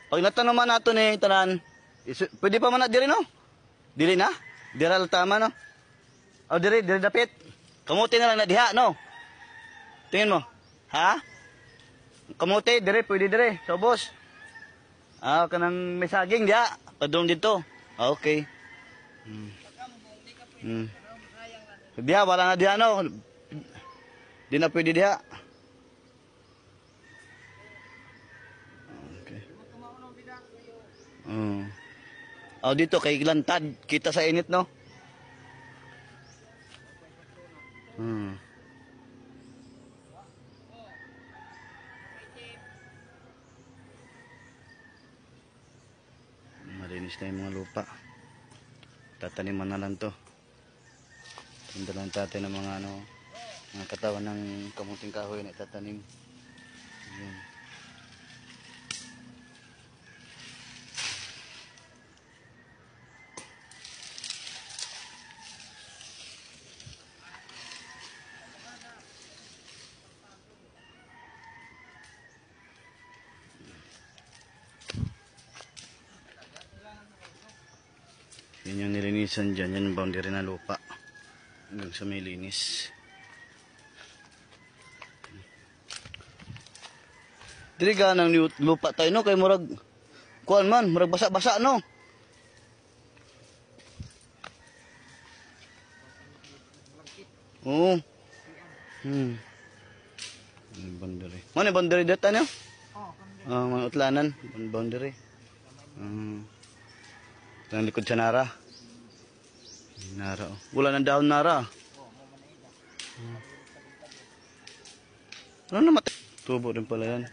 Pag natanong man nato ni tanan, pwede pa man na diri no? Dili na? Dira tama no? O diri dapit. Kamuti na lang na diha no? Tingin mo. Ha? Kamuti diri pwede diri. So boss. Kanang may saging diha. Padung dito. Okay. Diha wala na diha no? Di na pwede diha. Okay. Dito kay lantad kita sa init no. Malinis na yung mga lupa. Tataniman na lang to. Tanda lang tatay ng mga mga katawan ng kamuting kahoy na itatanim. Ayan. Yan yung nilinisan dyan, yan yung boundary na lupa hanggang sa may linis. Dili ka ng lupa tayo no, kay murag kuan man, murag basa-basa no. Oo. Boundary. Mana boundary data niyo? Mga utlanan, boundary. Ang likod sa Nara. Nara. Wala ng dahon Nara. Ano naman? Tubo din pala yan.